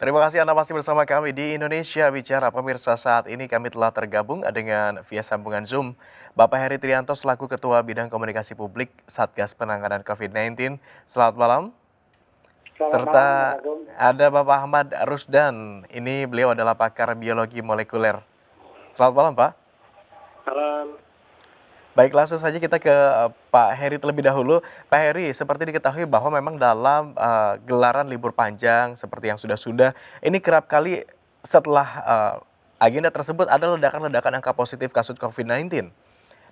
Terima kasih Anda masih bersama kami di Indonesia Bicara. Pemirsa, saat ini kami telah tergabung dengan via sambungan Zoom Bapak Heri Trianto selaku Ketua Bidang Komunikasi Publik Satgas Penanganan COVID-19. Selamat malam. Selamat malam, Mas Serta Agung. ada Bapak Ahmad Rusdan. Ini beliau adalah pakar biologi molekuler. Selamat malam, Pak. Malam. Baik, langsung saja kita ke Pak Heri terlebih dahulu. Pak Heri, seperti diketahui bahwa memang dalam gelaran libur panjang seperti yang sudah-sudah, ini kerap kali setelah agenda tersebut ada ledakan-ledakan angka positif kasus COVID-19.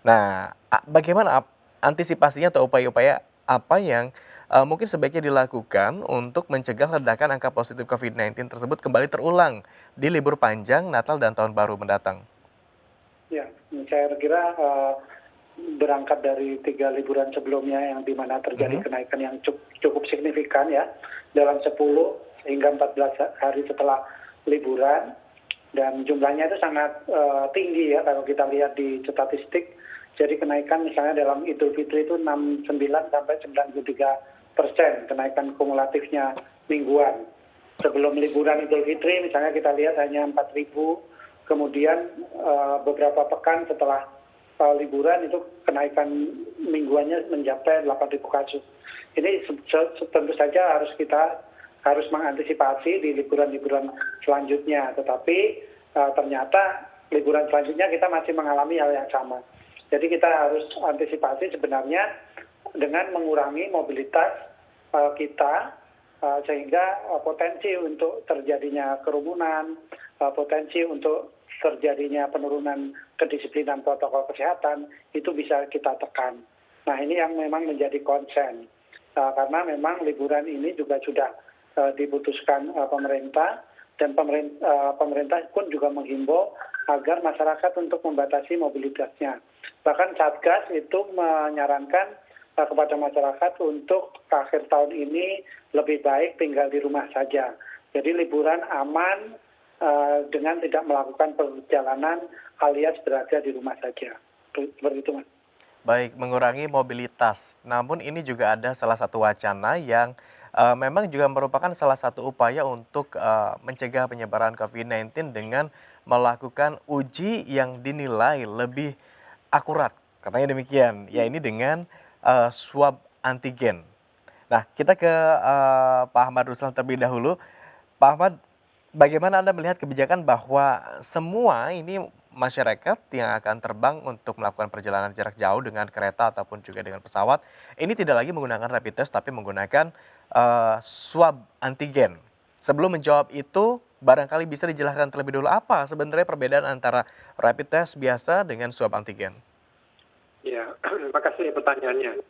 Nah, bagaimana antisipasinya atau upaya-upaya apa yang mungkin sebaiknya dilakukan untuk mencegah ledakan angka positif COVID-19 tersebut kembali terulang di libur panjang Natal dan Tahun Baru mendatang? Ya, saya kira berangkat dari 3 liburan sebelumnya yang di mana terjadi kenaikan yang cukup signifikan ya, dalam 10 hingga 14 hari setelah liburan, dan jumlahnya itu sangat tinggi ya kalau kita lihat di statistik. Jadi kenaikan misalnya dalam Idul Fitri itu 69 sampai 93% kenaikan kumulatifnya mingguan. Sebelum liburan Idul Fitri misalnya kita lihat hanya 4.000, kemudian beberapa pekan setelah liburan itu kenaikan mingguannya mencapai 8.000 kasus. Ini tentu saja harus mengantisipasi di liburan-liburan selanjutnya, tetapi ternyata liburan selanjutnya kita masih mengalami hal yang sama. Jadi kita harus antisipasi sebenarnya dengan mengurangi mobilitas kita, sehingga potensi untuk terjadinya kerumunan, potensi untuk terjadinya penurunan kedisiplinan protokol kesehatan itu bisa kita tekan. Nah, ini yang memang menjadi konsen, karena memang liburan ini juga sudah diputuskan pemerintah, dan pemerintah pun juga menghimbau agar masyarakat untuk membatasi mobilitasnya. Bahkan Satgas itu menyarankan kepada masyarakat untuk akhir tahun ini lebih baik tinggal di rumah saja. Jadi liburan aman dengan tidak melakukan perjalanan alias berada di rumah saja. Seperti itu, Mas. Baik, mengurangi mobilitas. Namun ini juga ada salah satu wacana yang memang juga merupakan salah satu upaya untuk mencegah penyebaran COVID-19 dengan melakukan uji yang dinilai lebih akurat. Katanya demikian, ya ini dengan swab antigen. Nah, kita ke Pak Ahmad Ruslan terlebih dahulu. Pak Ahmad, bagaimana Anda melihat kebijakan bahwa semua ini masyarakat yang akan terbang untuk melakukan perjalanan jarak jauh dengan kereta ataupun juga dengan pesawat, ini tidak lagi menggunakan rapid test tapi menggunakan swab antigen. Sebelum menjawab itu, barangkali bisa dijelaskan terlebih dulu apa sebenarnya perbedaan antara rapid test biasa dengan swab antigen? Ya, terima kasih pertanyaannya.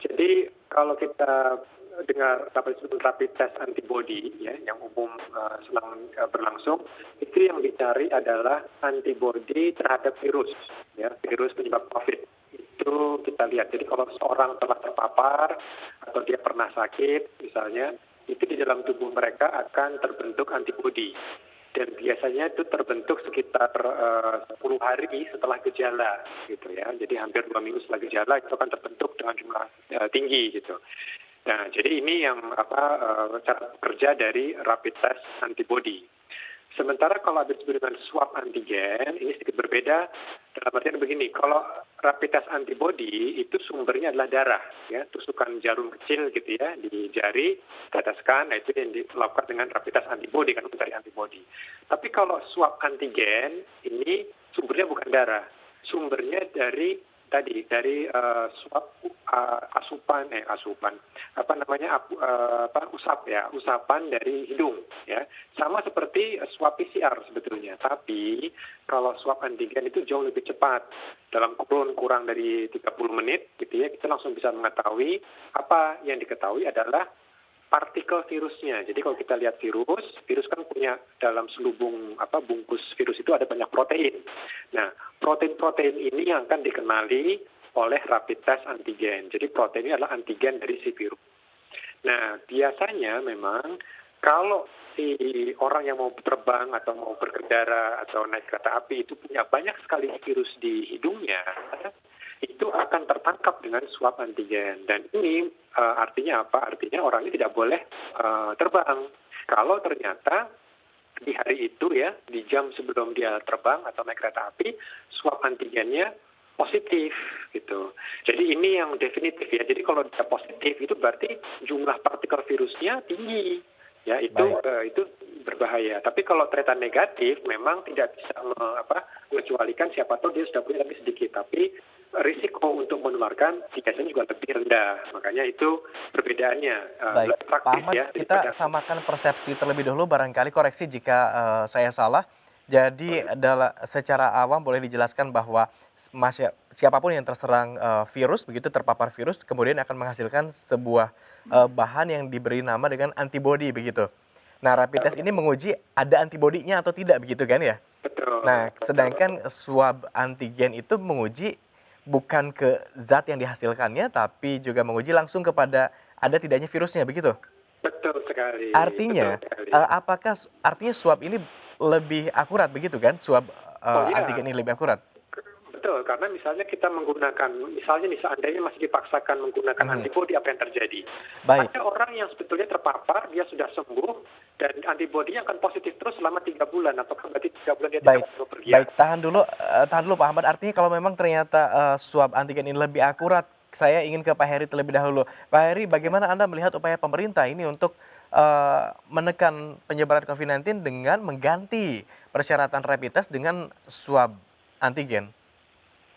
Jadi kalau kita dengar rapid test antibody ya, yang umum sedang berlangsung, itu yang dicari adalah antibody terhadap virus, ya, virus penyebab COVID. Itu kita lihat. Jadi kalau seorang telah terpapar atau dia pernah sakit, misalnya, itu di dalam tubuh mereka akan terbentuk antibody. Dan biasanya itu terbentuk sekitar 10 hari setelah gejala, gitu ya. Jadi hampir 2 minggu setelah gejala itu akan terbentuk dengan jumlah tinggi, gitu. Nah, jadi ini yang cara kerja dari rapid test antibody. Sementara kalau disebut dengan swab antigen, ini sedikit berbeda dalam artian begini, kalau rapid test antibody itu sumbernya adalah darah, ya, tusukan jarum kecil gitu ya, di jari, teteskan, nah itu yang dilakukan dengan rapid test antibody, kan mencari antibody. Tapi kalau swab antigen, ini sumbernya bukan darah, sumbernya dari swab usapan dari hidung, ya, sama seperti swab PCR sebetulnya, tapi kalau swab antigen itu jauh lebih cepat, dalam kurang dari 30 menit gitu ya, kita langsung bisa mengetahui. Apa yang diketahui adalah partikel virusnya. Jadi kalau kita lihat virus kan punya dalam selubung bungkus virus itu ada banyak protein. Nah, protein-protein ini yang akan dikenali oleh rapid test antigen. Jadi protein ini adalah antigen dari si virus. Nah, biasanya memang kalau si orang yang mau terbang atau mau berkendara atau naik kereta api itu punya banyak sekali virus di hidungnya, itu akan tertangkap dengan swab antigen. Dan ini artinya apa? Artinya orang ini tidak boleh terbang. kalau ternyata di hari itu ya, di jam sebelum dia terbang atau naik kereta api, swab antigennya positif gitu. Jadi ini yang definitif ya. Jadi kalau dia positif itu berarti jumlah partikel virusnya tinggi. Ya Baik. itu berbahaya. Tapi kalau ternyata negatif, memang tidak bisa mengecualikan siapa tahu dia sudah punya lebih sedikit. Tapi risiko untuk menularkan biasanya juga lebih rendah. Makanya itu perbedaannya Baik, lebih Pak praktis Ahmad, ya kita daripada. samakan persepsi terlebih dahulu, barangkali koreksi jika saya salah. Jadi secara awam boleh dijelaskan bahwa siapapun yang terserang virus, begitu terpapar virus, kemudian akan menghasilkan sebuah bahan yang diberi nama dengan antibodi, begitu. Nah, rapid test ini menguji ada antibodinya atau tidak, begitu kan ya? Betul, Nah, sedangkan swab antigen itu menguji bukan ke zat yang dihasilkannya, tapi juga menguji langsung kepada ada tidaknya virusnya, begitu? betul sekali, betul Artinya, sekali. artinya swab ini lebih akurat, begitu kan? Swab Oh iya, antigen ini lebih akurat? betul, karena misalnya kita menggunakan, misalnya nih seandainya masih dipaksakan menggunakan Mhm. antibodi, apa yang terjadi? Baik, Ada orang yang sebetulnya terpapar, dia sudah sembuh, dan antibodinya akan positif terus selama 3 bulan, apakah berarti 3 bulan dia tidak baik, perlu bepergian? baik. Tahan dulu Pak Ahmad. Artinya kalau memang ternyata swab antigen ini lebih akurat, saya ingin ke Pak Heri terlebih dahulu. Pak Heri, bagaimana Anda melihat upaya pemerintah ini untuk menekan penyebaran COVID-19 dengan mengganti persyaratan rapid test dengan swab antigen?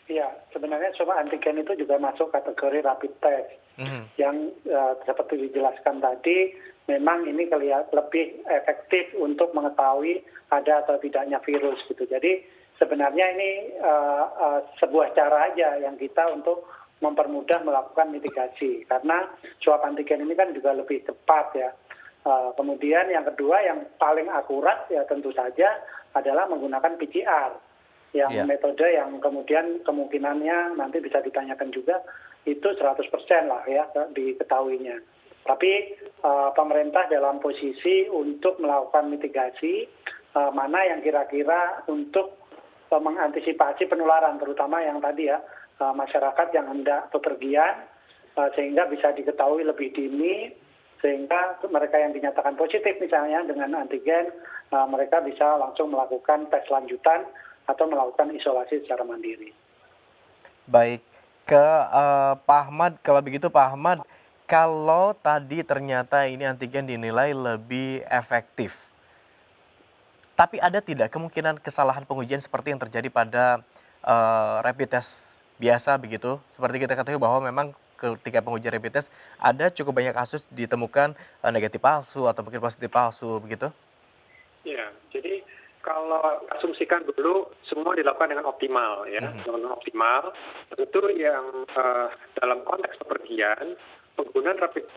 Ya, sebenarnya swab antigen itu juga masuk kategori rapid test. Mhm. Yang seperti dijelaskan tadi, memang ini lebih efektif untuk mengetahui ada atau tidaknya virus gitu. Jadi sebenarnya ini sebuah cara aja yang kita untuk mempermudah melakukan mitigasi. Karena swab antigen ini kan juga lebih cepat ya. Kemudian yang kedua yang paling akurat ya tentu saja adalah menggunakan PCR. Yang Iya. metode yang kemudian kemungkinannya nanti bisa ditanyakan juga itu 100% lah ya diketahuinya. Tapi pemerintah dalam posisi untuk melakukan mitigasi mana yang kira-kira untuk mengantisipasi penularan, terutama yang tadi ya masyarakat yang hendak bepergian sehingga bisa diketahui lebih dini, sehingga mereka yang dinyatakan positif misalnya dengan antigen mereka bisa langsung melakukan tes lanjutan atau melakukan isolasi secara mandiri. Baik, ke Pak Ahmad, kalau begitu Pak Ahmad, kalau tadi ternyata ini antigen dinilai lebih efektif, tapi ada tidak kemungkinan kesalahan pengujian seperti yang terjadi pada rapid test biasa begitu? Seperti kita ketahui bahwa memang ketika pengujian rapid test ada cukup banyak kasus ditemukan negatif palsu atau mungkin positif palsu begitu? Ya, jadi kalau asumsikan dulu semua dilakukan dengan optimal ya, Mhm. dengan optimal. Tentu yang dalam konteks bepergian, penggunaan rapid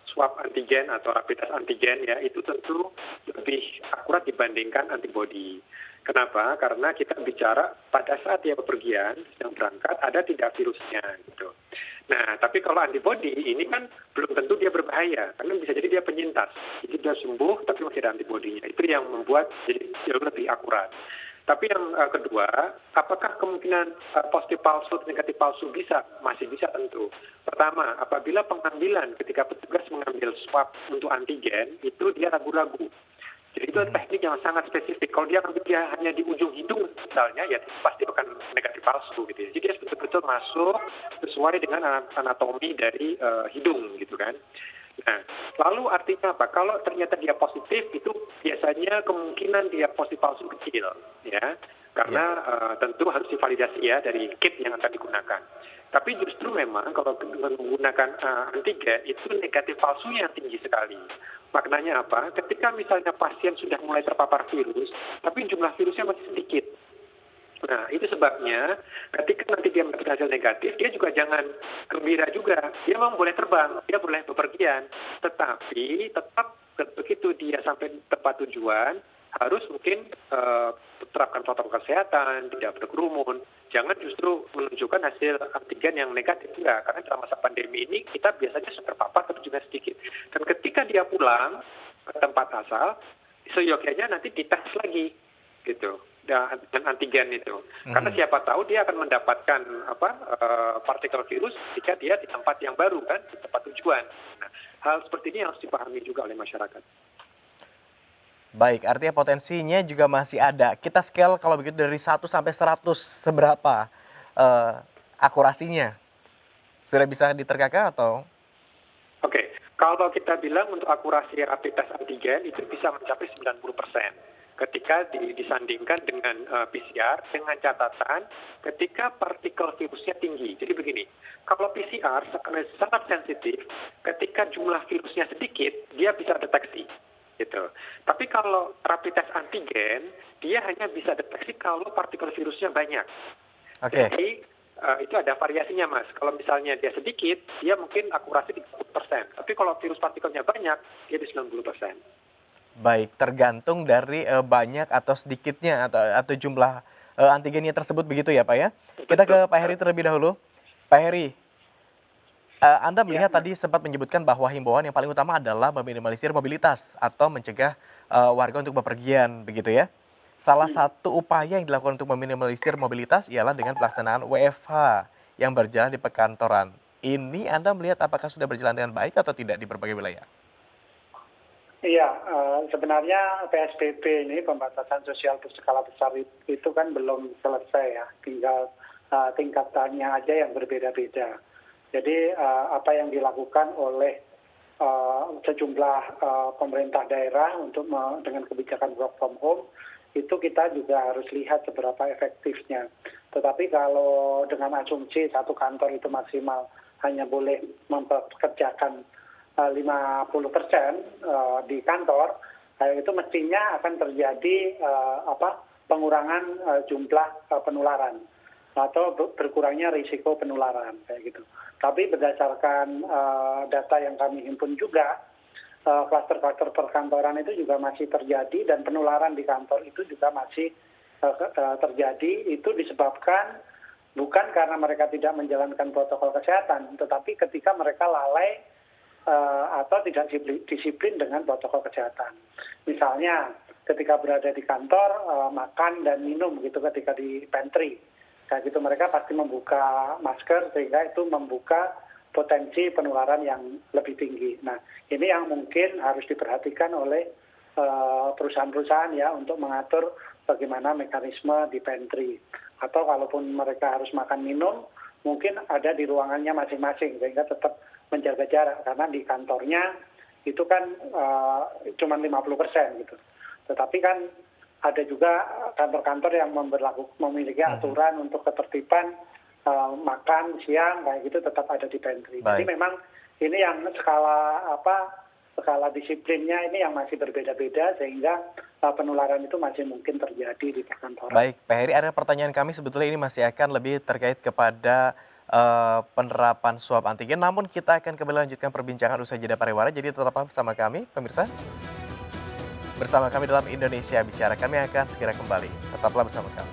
swab antigen atau rapid test antigen ya itu tentu lebih akurat dibandingkan antibody. Kenapa? Karena kita bicara pada saat dia bepergian, sedang berangkat, ada tidak virusnya gitu. Nah, tapi kalau antibody ini kan belum tentu dia berbahaya, karena bisa jadi dia penyintas. Jadi dia sembuh, tapi masih ada antibodinya. Itu yang membuat jadi jauh lebih akurat. Tapi yang kedua, apakah kemungkinan positif palsu atau negatif palsu bisa? Masih bisa tentu. Pertama, apabila pengambilan ketika petugas mengambil swab untuk antigen, itu dia ragu-ragu. Jadi itu teknik yang sangat spesifik. Kalau dia ambil dia hanya di ujung hidung misalnya, ya pasti akan negatif palsu gitu ya. Jadi dia betul-betul masuk sesuai dengan anatomi dari hidung gitu kan. Nah, lalu artinya apa? Kalau ternyata dia positif, itu biasanya kemungkinan dia positif palsu kecil ya. Karena tentu harus divalidasi ya dari kit yang akan digunakan. Tapi justru memang kalau menggunakan antigen itu negatif palsunya tinggi sekali. Maknanya apa? Ketika misalnya pasien sudah mulai terpapar virus, tapi jumlah virusnya masih sedikit. Nah, itu sebabnya ketika nanti dia mendapatkan hasil negatif, dia juga jangan gembira juga. Dia memang boleh terbang, dia boleh bepergian. Tetapi tetap begitu dia sampai tempat tujuan, harus mungkin terapkan protokol kesehatan, tidak berkerumun. Jangan justru menunjukkan hasil antigen yang negatif, enggak. Karena dalam masa pandemi ini kita biasanya terpapar tapi juga sedikit. Dan ketika dia pulang ke tempat asal, seyogyanya nanti dites lagi, gitu, dengan antigen itu. Karena siapa tahu dia akan mendapatkan partikel virus jika dia di tempat yang baru kan, di tempat tujuan. Nah, hal seperti ini harus dipahami juga oleh masyarakat. Baik, artinya potensinya juga masih ada. Kita scale kalau begitu dari 1 sampai 100, seberapa, eee, akurasinya? Sudah bisa diterka atau Oke, kalau kita bilang untuk akurasi rapid test antigen itu bisa mencapai 90% ketika disandingkan dengan PCR dengan catatan ketika partikel virusnya tinggi. Jadi begini, kalau PCR sangat sensitif, ketika jumlah virusnya sedikit, dia bisa deteksi. Gitu. Tapi kalau rapid test antigen, dia hanya bisa deteksi kalau partikel virusnya banyak. oke, Jadi itu ada variasinya Mas. Kalau misalnya dia sedikit, dia mungkin akurasi 30%. Tapi kalau virus partikelnya banyak, dia di 90%. baik, tergantung dari, banyak atau sedikitnya atau jumlah, antigennya tersebut begitu ya, Pak, ya? Kita ke Betul. Pak Heri terlebih dahulu. Pak Heri, Anda Ya, melihat tadi sempat menyebutkan bahwa himbauan yang paling utama adalah meminimalisir mobilitas atau mencegah, warga untuk bepergian, begitu ya? Salah satu upaya yang dilakukan untuk meminimalisir mobilitas ialah dengan pelaksanaan WFH yang berjalan di perkantoran. Ini Anda melihat apakah sudah berjalan dengan baik atau tidak di berbagai wilayah? iya, sebenarnya PSBB ini pembatasan sosial berskala besar itu kan belum selesai ya, tinggal tingkatannya aja yang berbeda-beda. Jadi apa yang dilakukan oleh sejumlah pemerintah daerah untuk dengan kebijakan work from home itu kita juga harus lihat seberapa efektifnya. Tetapi kalau dengan asumsi satu kantor itu maksimal hanya boleh mempekerjakan 50% di kantor, itu mestinya akan terjadi pengurangan jumlah penularan atau berkurangnya risiko penularan kayak gitu. Tapi berdasarkan data yang kami himpun juga, kluster-kluster perkantoran itu juga masih terjadi dan penularan di kantor itu juga masih terjadi. Itu disebabkan bukan karena mereka tidak menjalankan protokol kesehatan, tetapi ketika mereka lalai atau tidak disiplin dengan protokol kesehatan. Misalnya ketika berada di kantor, makan dan minum gitu ketika di pantry. Kayak gitu mereka pasti membuka masker sehingga itu membuka potensi penularan yang lebih tinggi. Nah, ini yang mungkin harus diperhatikan oleh perusahaan-perusahaan ya untuk mengatur bagaimana mekanisme di pantry. Atau kalaupun mereka harus makan minum, mungkin ada di ruangannya masing-masing sehingga tetap menjaga jarak karena di kantornya itu kan cuma 50% gitu. Tetapi kan ada juga kantor-kantor yang memiliki aturan untuk ketertiban makan siang kayak gitu tetap ada di pantry. Jadi Baik. memang ini yang skala disiplinnya ini yang masih berbeda-beda sehingga penularan itu masih mungkin terjadi di perkantoran. Baik, Pak Heri, ada pertanyaan kami sebetulnya ini masih akan lebih terkait kepada, penerapan swab antigen, namun kita akan kembali lanjutkan perbincangan usai jeda pariwara, jadi tetaplah bersama kami, pemirsa. Bersama kami dalam Indonesia Bicara, kami akan segera kembali. Tetaplah bersama kami.